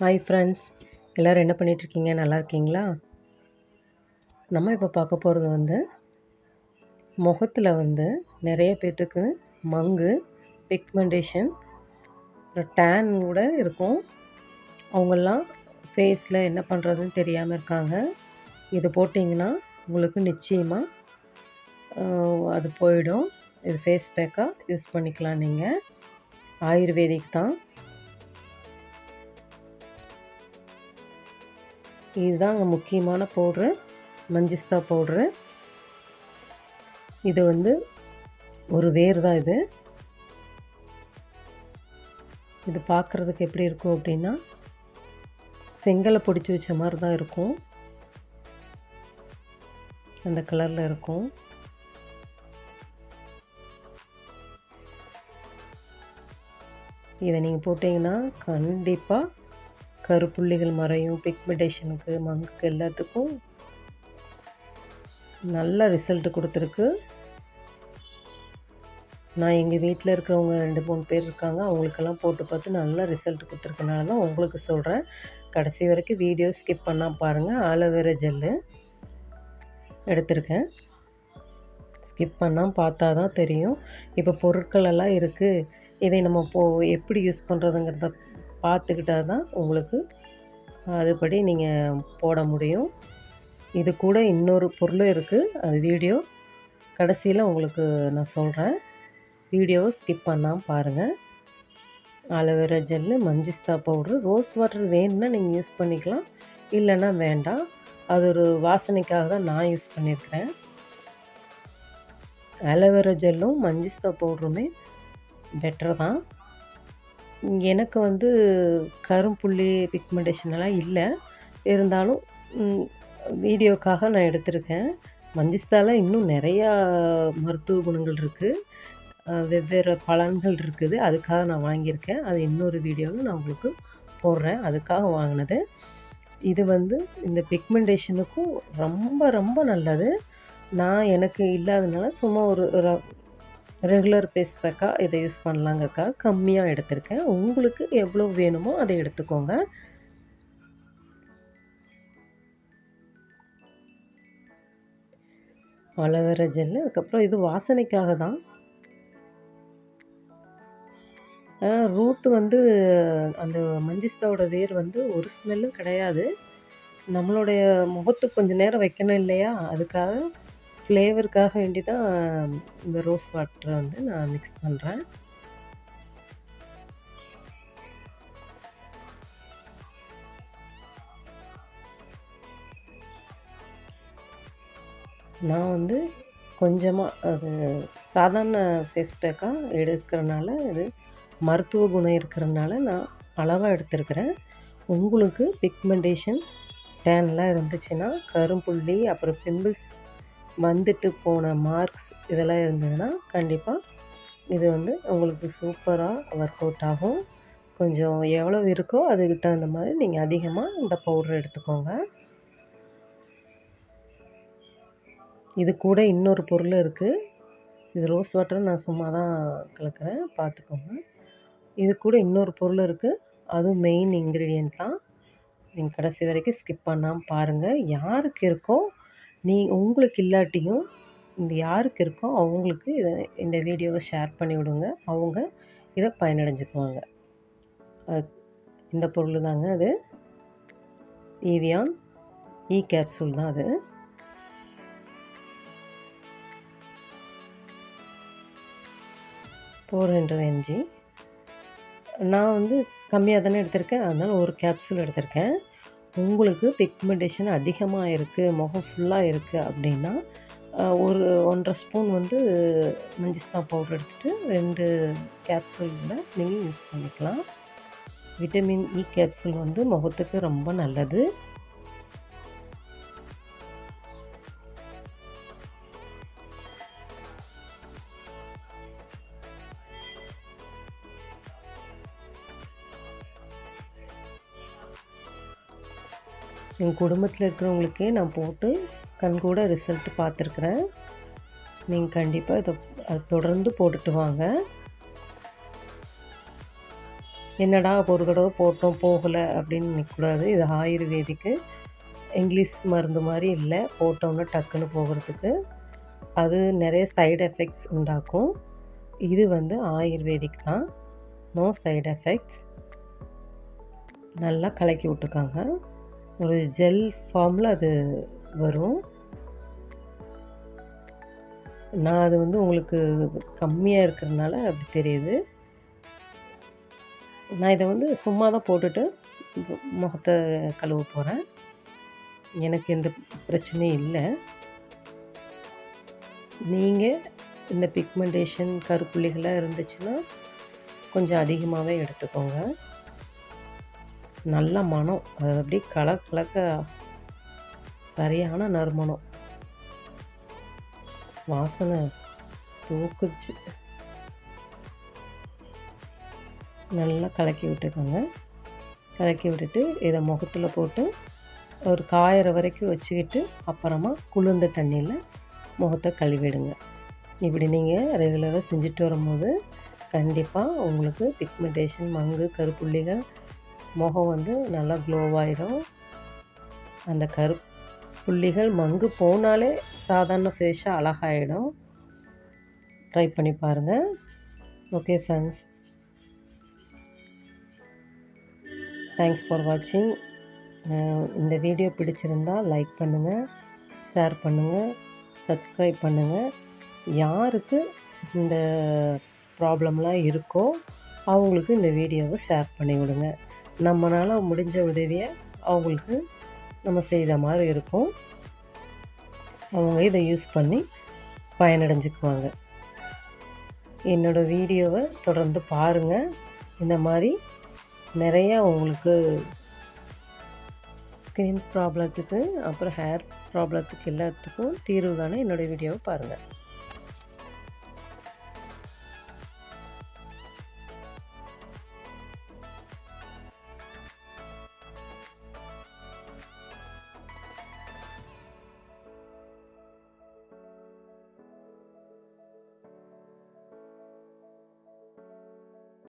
Hi friends, எல்லோரும் என்ன பண்ணிகிட்ருக்கீங்க? நல்லா இருக்கீங்களா? நம்ம இப்போ பார்க்க போகிறது முகத்தில் நிறைய பேர்த்துக்கு மங்கு, பிக்மெண்டேஷன், டேன் கூட இருக்கும். அவங்கெல்லாம் ஃபேஸில் என்ன பண்ணுறதுன்னு தெரியாமல் இருக்காங்க. இது போட்டிங்கன்னா உங்களுக்கு நிச்சயமாக அது போயிடும். இது ஃபேஸ் பேக்காக யூஸ் பண்ணிக்கலாம். நீங்கள் ஆயுர்வேதிக் தான். இதுதாங்க முக்கியமான பவுட்ரு, மஞ்சிஸ்தா பவுட்ரு. இது ஒரு வேர் தான். இது பார்க்குறதுக்கு எப்படி இருக்கும் அப்படின்னா, செங்கலை பிடிச்சி வச்ச மாதிரி தான் இருக்கும். அந்த கலரில் இருக்கும். இதை நீங்கள் போட்டிங்கன்னா கண்டிப்பாக கருப்புள்ளிகள் மறையும். பிக்மெண்டேஷனுக்கு, மங்குக்கு எல்லாத்துக்கும் நல்ல ரிசல்ட் கொடுத்துருக்கு. நான் எங்கள் வீட்டில் இருக்கிறவங்க 2-3 பேர் இருக்காங்க. அவங்களுக்கெல்லாம் போட்டு பார்த்து நல்ல ரிசல்ட் கொடுத்துருக்கனால தான் உங்களுக்கு சொல்கிறேன். கடைசி வரைக்கும் வீடியோ ஸ்கிப் பண்ணால் பாருங்கள். ஆலோவேரா ஜெல்லு எடுத்திருக்கேன். ஸ்கிப் பண்ணால் பார்த்தா தான் தெரியும். இப்போ பொருட்கள் எல்லாம் இருக்குது. இதை நம்ம எப்படி யூஸ் பண்ணுறதுங்கிறத பார்த்துக்கிட்டா தான் உங்களுக்கு அதுபடி நீங்கள் போட முடியும். இது கூட இன்னொரு பொருளும் இருக்குது. அது வீடியோ கடைசியில் உங்களுக்கு நான் சொல்கிறேன். வீடியோவை ஸ்கிப் பண்ணாமல் பாருங்கள். Aloe vera gel, மஞ்சிஸ்தா powder, rose water வேணும்னா நீங்கள் யூஸ் பண்ணிக்கலாம், இல்லைன்னா வேண்டாம். அது ஒரு வாசனைக்காக தான் நான் யூஸ் பண்ணியிருக்கிறேன். ஆலோவேரா ஜெல்லும் மஞ்சிஸ்தா பவுட்ருமே பெட்டர் தான். எனக்கு கரும்புள்ளி பிக்மெண்டேஷன் எல்லாம் இல்லை. இருந்தாலும் வீடியோக்காக நான் எடுத்திருக்கேன். மஞ்சிஸ்தால இன்னும் நிறையா மருத்துவ குணங்கள் இருக்குது, வெவ்வேறு பலன்கள் இருக்குது. அதுக்காக நான் வாங்கியிருக்கேன். அது இன்னொரு வீடியோவில் நான் உங்களுக்கு போடுறேன். அதுக்காக வாங்கினது. இது இந்த பிக்மெண்டேஷனுக்கும் ரொம்ப ரொம்ப நல்லது. எனக்கு இல்லாதனால சும்மா ஒரு ரெகுலர் ஃபேஸ் பேக்காக இதை யூஸ் பண்ணலாங்கிறதுக்காக கம்மியாக எடுத்திருக்கேன். உங்களுக்கு எவ்வளோ வேணுமோ அதை எடுத்துக்கோங்க. ஆலோவேரா ஜெல்லு, அதுக்கப்புறம் இது வாசனைக்காக தான். ரூட்டு அந்த மஞ்சிஸ்தாவோட வேர் ஒரு ஸ்மெல்லும் கிடையாது. நம்மளுடைய முகத்துக்கு கொஞ்சம் நேரம் வைக்கணும் இல்லையா? அதுக்காக ஃப்ளேவருக்காக வேண்டி தான் இந்த ரோஸ் வாட்டரை நான் மிக்ஸ் பண்ணுறேன். நான் கொஞ்சமாக அது சாதாரண ஃபேஸ் பேக்காக எடுக்கிறனால, இது மருத்துவ குணம் இருக்கிறனால நான் அளவாக எடுத்துருக்கிறேன். உங்களுக்கு பிக்மெண்டேஷன், டேன்லாம் இருந்துச்சுன்னா, கரும்புள்ளி, அப்புறம் பிம்பிள்ஸ் வந்துட்டு போன மார்க்ஸ் இதெல்லாம் இருந்ததுன்னா கண்டிப்பாக இது உங்களுக்கு சூப்பராக ஒர்க் அவுட் ஆகும். கொஞ்சம் எவ்வளோ இருக்கோ அதுக்கு தகுந்த மாதிரி நீங்கள் அதிகமாக இந்த பவுடர் எடுத்துக்கோங்க. இது கூட இன்னொரு பொருள் இருக்குது. இது ரோஸ் வாட்டர் நான் சும்மா தான் கலக்கிறேன், பார்த்துக்கோங்க. இது கூட இன்னொரு பொருள் இருக்குது. அதுவும் மெயின் இன்க்ரீடியன்ட் தான். நீங்கள் கடைசி வரைக்கும் ஸ்கிப் பண்ணாமல் பாருங்கள். யாருக்கு இருக்கோ, உங்களுக்கு இல்லாட்டியும் யாருக்கு இருக்கோ அவங்களுக்கு இந்த வீடியோவை ஷேர் பண்ணி விடுங்க. அவங்க இதை பயனடைஞ்சுக்குவாங்க. இந்த பொருள் தாங்க அது. ஈவியான் கேப்சூல் தான் அது. mg. நான் கம்மியாக தானே எடுத்திருக்கேன், அதனால் ஒரு கேப்சூல் எடுத்திருக்கேன். உங்களுக்கு பிக்மெண்டேஷன் அதிகமாக இருக்குது, முகம் ஃபுல்லாக இருக்குது அப்படின்னா ஒரு 1.5 ஸ்பூன் மஞ்சிஸ்தா பவுடர் எடுத்துகிட்டு 2 கேப்சூலில் நீங்கள் யூஸ் பண்ணிக்கலாம். விட்டமின் கேப்சூல் முகத்துக்கு ரொம்ப நல்லது. என் குடும்பத்தில் இருக்கிறவங்களுக்கே நான் போட்டு கண்கூட ரிசல்ட் பார்த்துருக்குறேன். நீங்கள் கண்டிப்பாக இதை தொடர்ந்து போட்டுட்டு வாங்க. என்னடா ஒரு தடவை போட்டோம் போகலை அப்படின்னு நிற்கக்கூடாது. இது ஆயுர்வேதிக்கு. இங்கிலீஷ் மருந்து மாதிரி இல்லை, போட்டோன்னே டக்குன்னு போகிறதுக்கு. அது நிறைய சைடு எஃபெக்ட்ஸ் உண்டாக்கும். இது வந்து ஆயுர்வேதிக் தான், நோ சைடு எஃபெக்ட்ஸ். நல்லா கலக்கி விட்டுக்காங்க. ஒரு ஜெல் ஃபார்மில் அது வரும். நான் அது வந்து உங்களுக்கு கம்மியாக இருக்கிறதுனால அப்படி தெரியுது. நான் இதை வந்து சும்மா தான் போட்டுட்டு முகத்தை கழுவ போகிறேன். எனக்கு எந்த பிரச்சனையும் இல்லை. நீங்கள் இந்த பிக்மெண்டேஷன் கருப்புள்ளிகளாக இருந்துச்சுன்னா கொஞ்சம் அதிகமாகவே எடுத்துக்கோங்க. நல்ல மனம், அது அப்படியே கலக்க சரியான நறுமணம், வாசனை தூக்குச்சு. நல்லா கலக்கி விட்டுக்கோங்க. கலக்கி விட்டுட்டு இதை முகத்தில் போட்டு ஒரு காயிற வரைக்கும் வச்சுக்கிட்டு அப்புறமா குளிர்ந்த தண்ணியில் முகத்தை கழுவிடுங்க. இப்படி நீங்கள் ரெகுலராக செஞ்சுட்டு வரும்போது கண்டிப்பாக உங்களுக்கு பிக்மெண்டேஷன், மங்கு, கருப்புள்ளிகள், முகம் வந்து நல்லா க்ளோவாகிடும். அந்த கருப்புள்ளிகள் மங்கு போனாலே சாதாரண ஃபேஸாக அழகாயிடும். ட்ரை பண்ணி பாருங்கள். ஓகே ஃப்ரெண்ட்ஸ், தேங்க்ஸ் ஃபார் வாட்சிங். இந்த வீடியோ பிடிச்சிருந்தால் லைக் பண்ணுங்கள், ஷேர் பண்ணுங்கள், சப்ஸ்கிரைப் பண்ணுங்கள். யாருக்கு இந்த ப்ராப்ளம்லாம் இருக்கோ அவங்களுக்கு இந்த வீடியோவை ஷேர் பண்ணி விடுங்க. நம்மளால் முடிஞ்ச உதவியை அவங்களுக்கு நம்ம செய்த மாதிரி இருக்கும். அவங்க இதை யூஸ் பண்ணி பயனடைஞ்சுக்குவாங்க. என்னோடய வீடியோவை தொடர்ந்து பாருங்கள். இந்த மாதிரி நிறையா உங்களுக்கு ஸ்கின் ப்ராப்ளத்துக்கு, அப்புறம் ஹேர் ப்ராப்ளத்துக்கு எல்லாத்துக்கும் தீர்வு காண என்னோடய வீடியோவை பாருங்கள்.